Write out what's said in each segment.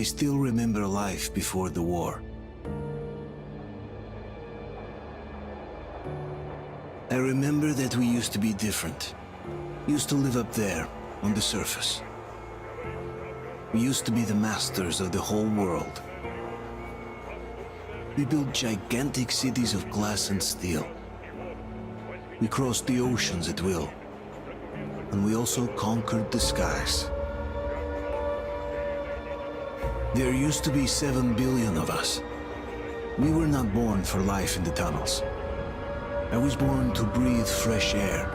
I still remember life before the war. I remember that we used to be different. Used to live up there, on the surface. We used to be the masters of the whole world. We built gigantic cities of glass and steel. We crossed the oceans at will. And we also conquered the skies. There used to be 7 billion of us. We were not born for life in the tunnels. I was born to breathe fresh air,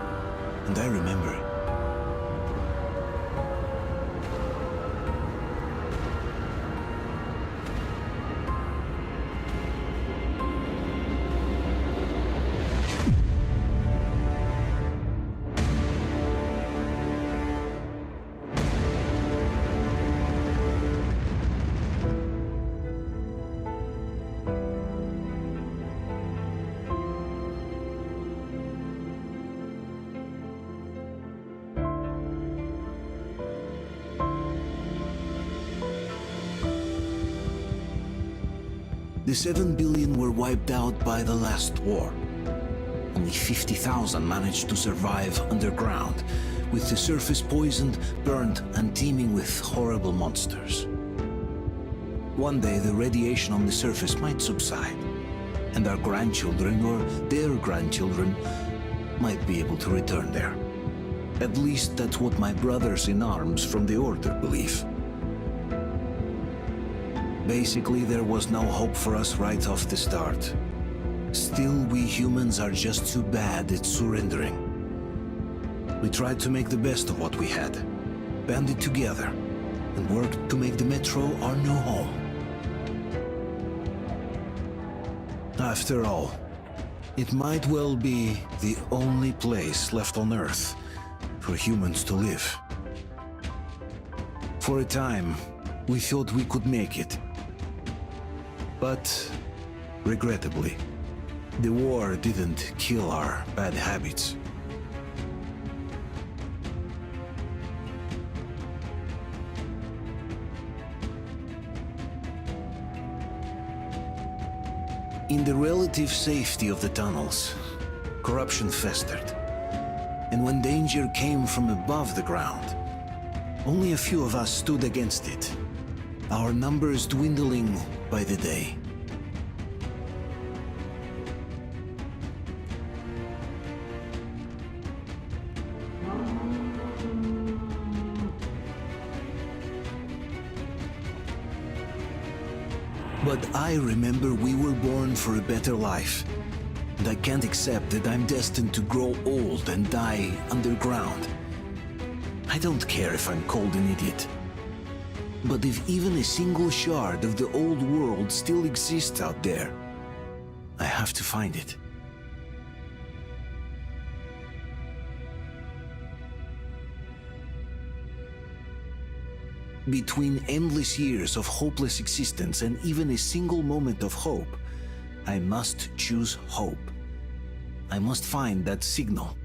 and I remember it. The 7 billion were wiped out by the last war. Only 50,000 managed to survive underground, with the surface poisoned, burned, and teeming with horrible monsters. One day the radiation on the surface might subside, and our grandchildren or their grandchildren might be able to return there. At least that's what my brothers in arms from the Order believe. Basically, there was no hope for us right off the start. Still, we humans are just too bad at surrendering. We tried to make the best of what we had, banded together, and worked to make the Metro our new home. After all, it might well be the only place left on Earth for humans to live. For a time, we thought we could make it. But, regrettably, the war didn't kill our bad habits. In the relative safety of the tunnels, corruption festered. And when danger came from above the ground, only a few of us stood against it, our numbers dwindling by the day. But I remember we were born for a better life, and I can't accept that I'm destined to grow old and die underground. I don't care if I'm called an idiot. But if even a single shard of the old world still exists out there, I have to find it. Between endless years of hopeless existence and even a single moment of hope, I must choose hope. I must find that signal.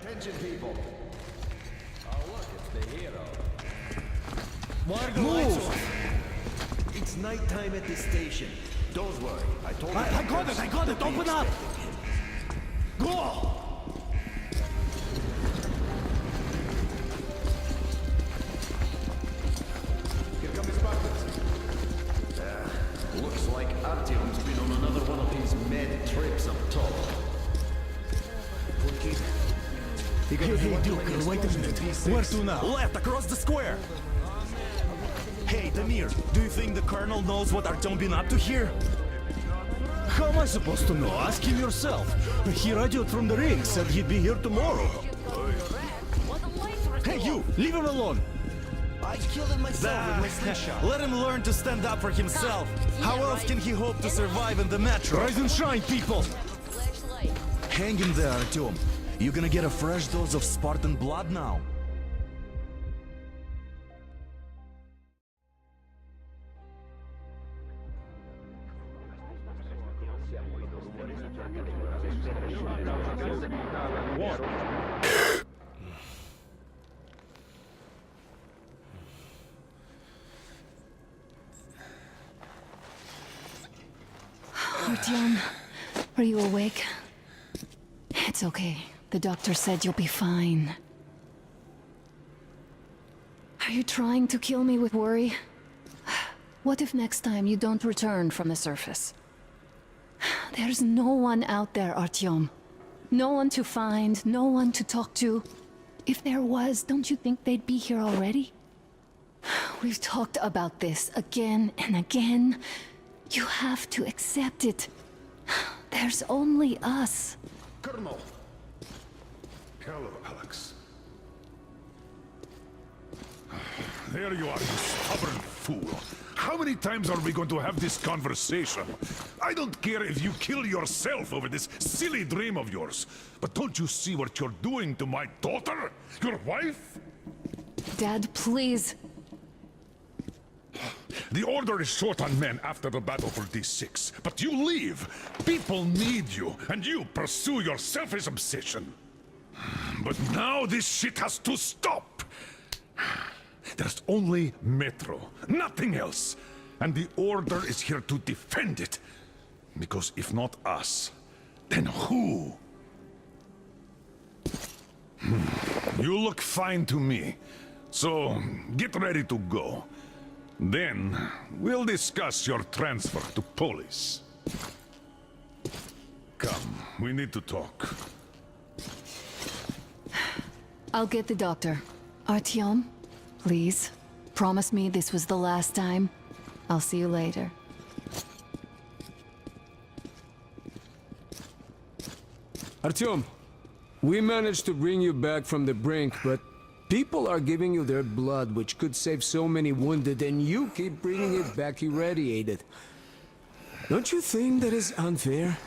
Attention, people. Oh, look, it's the hero. Move! It's nighttime at the station. Don't worry, I told you. I got it! Open up! Go! Here come his partners. Looks like Artyom's been on another one of his mad trips up top. Hey, Duke, wait a minute. Where to now? Left, across the square! Hey, Damir, do you think the Colonel knows what Artyom been up to here? How am I supposed to know? Ask him yourself. He radioed from the ring, said he'd be here tomorrow. Hey, you! Leave him alone! I killed him myself with my slingshot. Let him learn to stand up for himself. How else can he hope to survive in the metro? Rise and shine, people! Hang in there, Artyom. You're gonna get a fresh dose of Spartan blood now. Artyom, are you awake? It's okay. The doctor said you'll be fine. Are you trying to kill me with worry? What if next time you don't return from the surface? There's no one out there, Artyom. No one to find, no one to talk to. If there was, don't you think they'd be here already? We've talked about this again and again. You have to accept it. There's only us. Colonel! Hello, Alex. There you are, you stubborn fool. How many times are we going to have this conversation? I don't care if you kill yourself over this silly dream of yours, but don't you see what you're doing to my daughter? Your wife? Dad, please. The Order is short on men after the battle for D6, but you leave. People need you, and you pursue your selfish obsession. But now this shit has to stop. There's only Metro, nothing else. And the Order is here to defend it. Because if not us, then who? You look fine to me. So, get ready to go. Then, we'll discuss your transfer to police. Come, we need to talk. I'll get the doctor. Artyom, please. Promise me this was the last time. I'll see you later. Artyom, we managed to bring you back from the brink, but people are giving you their blood, which could save so many wounded, and you keep bringing it back irradiated. Don't you think that is unfair?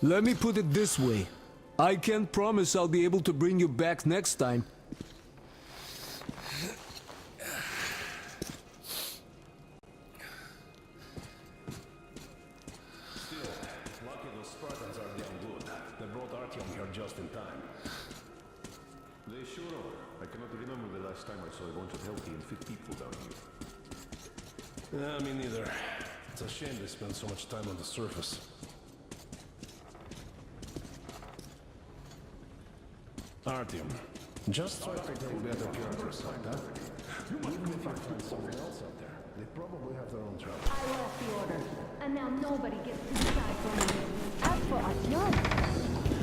Let me put it this way. I can't promise I'll be able to bring you back next time. Lucky those Spartans are damn good. They brought Artyom here just in time. They sure are. I cannot remember the last time I saw a bunch of healthy and fit people down here. Me neither. It's a shame they spend so much time on the surface. Artyom, just try to take better care of yourself, huh? Even if you find someone else out there, they probably have their own trouble. I left the order, and now nobody gets to decide for me. As for Artyom,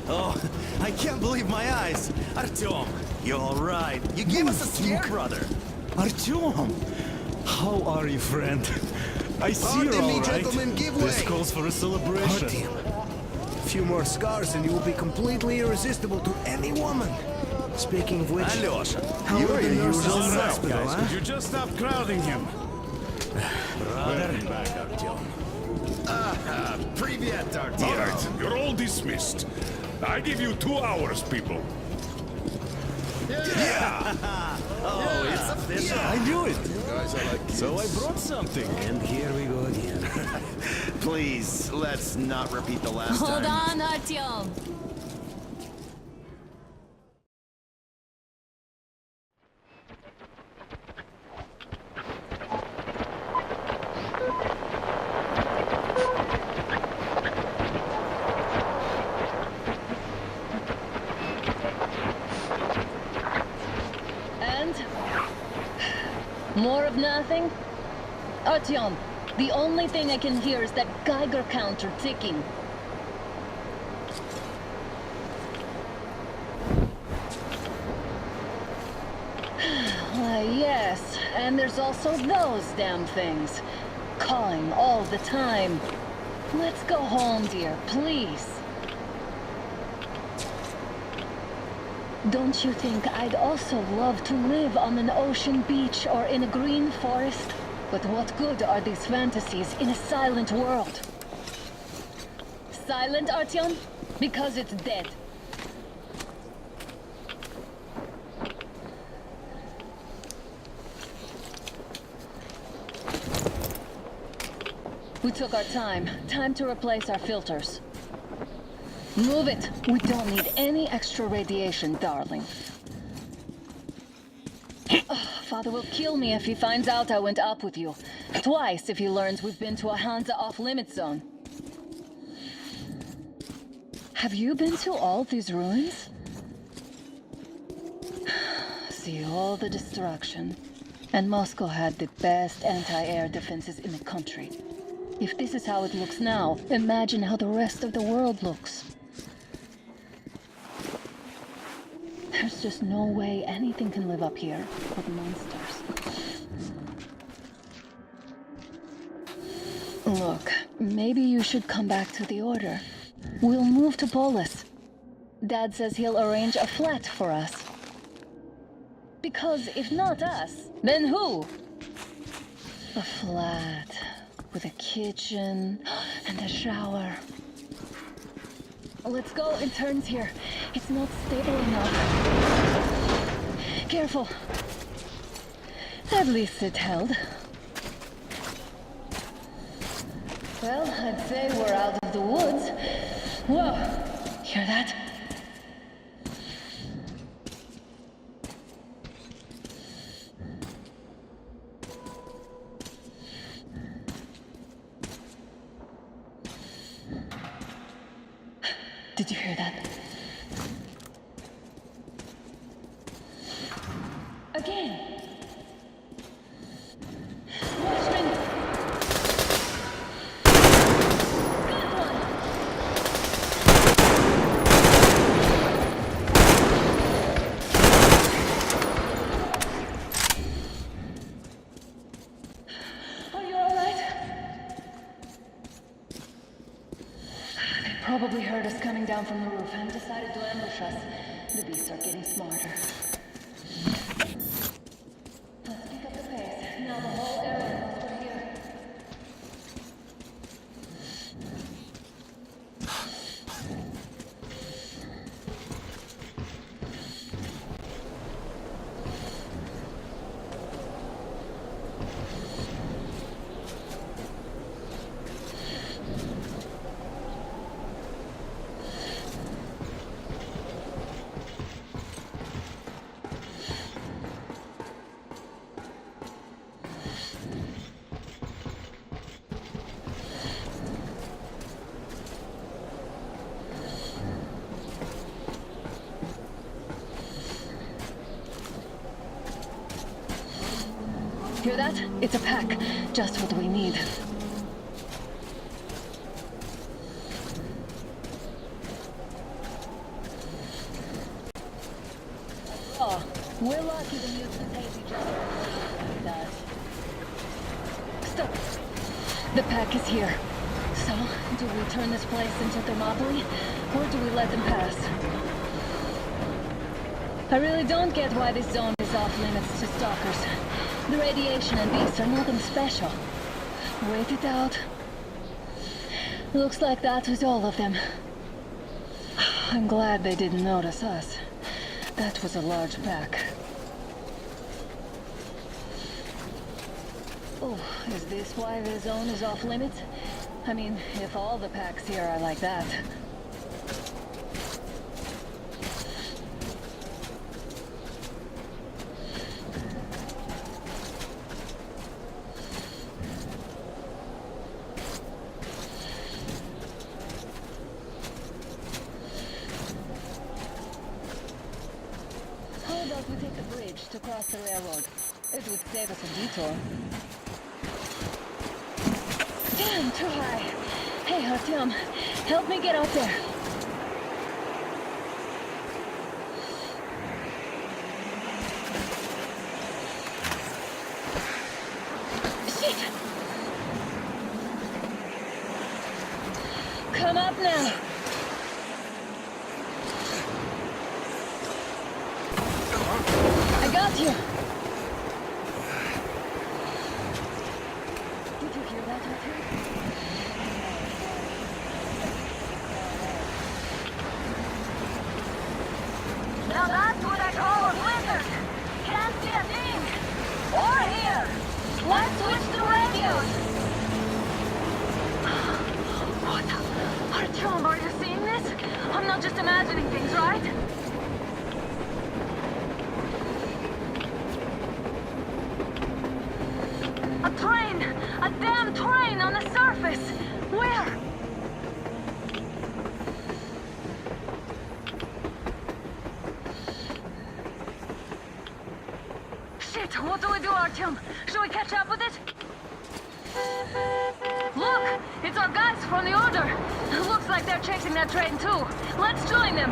Oh, I can't believe my eyes! Artyom, you're alright. You gave us a scare, brother. Artyom! How are you, friend? I see you're Pardon me, alright. gentlemen, give This way. calls for a celebration. A few more scars and you will be completely irresistible to any woman. Speaking of which, Alyosha, how are the nurses in the All right, hospital, guys, huh? could you just stop crowding him? Welcome back, Artyom. Privyet, All right, you're all dismissed. I give you 2 hours, people. Oh, it's official. I knew it. So I brought something. And here we go again. Please, let's not repeat the last Hold time. on, Artyom. More of nothing? Artyom, the only thing I can hear is that Geiger counter ticking. Yes, and there's also those damn things. Calling all the time. Let's go home, dear, please. Don't you think I'd also love to live on an ocean beach or in a green forest? But what good are these fantasies in a silent world? Silent, Artyom? Because it's dead. We took our time. Time to replace our filters. Move it! We don't need any extra radiation, darling. Father will kill me if he finds out I went up with you. Twice if he learns we've been to a Hansa off-limit zone. Have you been to all these ruins? See all the destruction. And Moscow had the best anti-air defenses in the country. If this is how it looks now, imagine how the rest of the world looks. There's just no way anything can live up here but monsters. Look, maybe you should come back to the Order. We'll move to Polis. Dad says he'll arrange a flat for us. Because if not us, then who? A flat with a kitchen and a shower. Let's go, it turns here. It's not stable enough. Careful. At least it held. Well, I'd say we're out of the woods. Whoa! Hear that? Did you hear that? Again! Watchmen! Got one! Are you alright? They probably heard us coming down from the roof and decided to ambush us. The beasts are getting smarter. Let's pick up the pace. Now the whole area knows we're here. Hear that? It's a pack. Just what we need. Oh, we're lucky the mutants hate each other like that. Stop! The pack is here. So, do we turn this place into Thermopylae, or do we let them pass? I really don't get why this zone is off limits to stalkers. The radiation and beasts are nothing special. Wait it out. Looks like that was all of them. I'm glad they didn't notice us. That was a large pack. Oh, is this why the zone is off limits? I mean, if all the packs here are like that. How about we take the bridge to cross the railroad? It would save us a detour. Damn, too high. Hey, Artyom, help me get out there. Shit! Come up now. I got you. Did you hear that, Artyom? Now that's what I call a blizzard. Can't see a thing. Or hear. Let's switch to radios. What? Artyom, are you seeing this? I'm not just imagining things, right? A train! A damn train on the surface! Where? Shit, what do we do, Artyom? Should we catch up with it? Look! It's our guys from the Order! Looks like they're chasing that train too. Let's join them!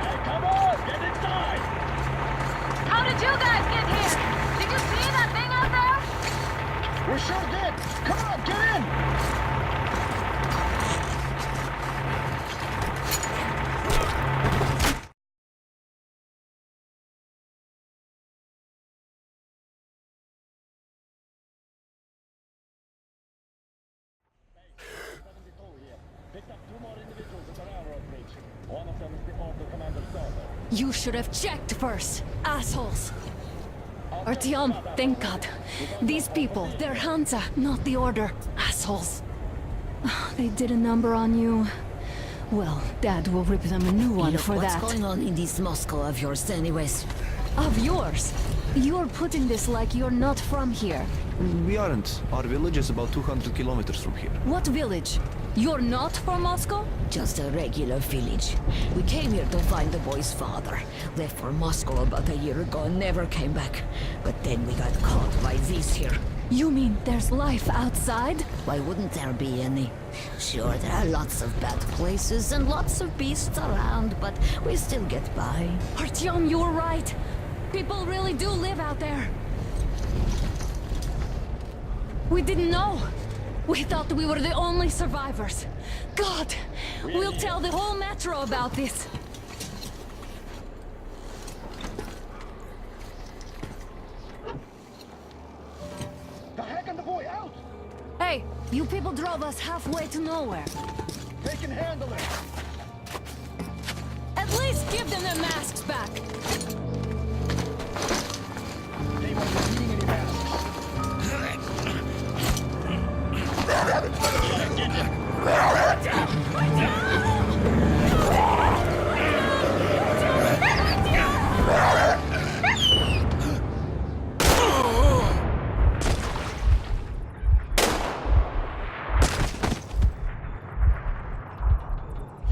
Hey, come on, get inside! How did you guys get here? Did you see that thing out there? We sure did! Come on, get in! You should have checked first, assholes. Artyom, thank God. These people, they're Hansa, not the Order. Assholes. They did a number on you. Well, Dad will rip them a new one for that. What's going on in this Moscow of yours anyways? Of yours? You're putting this like you're not from here. We aren't. Our village is about 200 kilometers from here. What village? You're not from Moscow? Just a regular village. We came here to find the boy's father. Left for Moscow about a year ago and never came back. But then we got caught by these here. You mean there's life outside? Why wouldn't there be any? Sure, there are lots of bad places and lots of beasts around, but we still get by. Artyom, you were right. People really do live out there. We didn't know. We thought we were the only survivors. God, we'll tell the whole metro about this. The heck and the boy out! Hey, you people drove us halfway to nowhere. They can handle it! At least give them their masks back. They won't be needing any masks.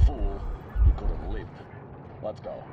Fool, you could have lived. Let's go.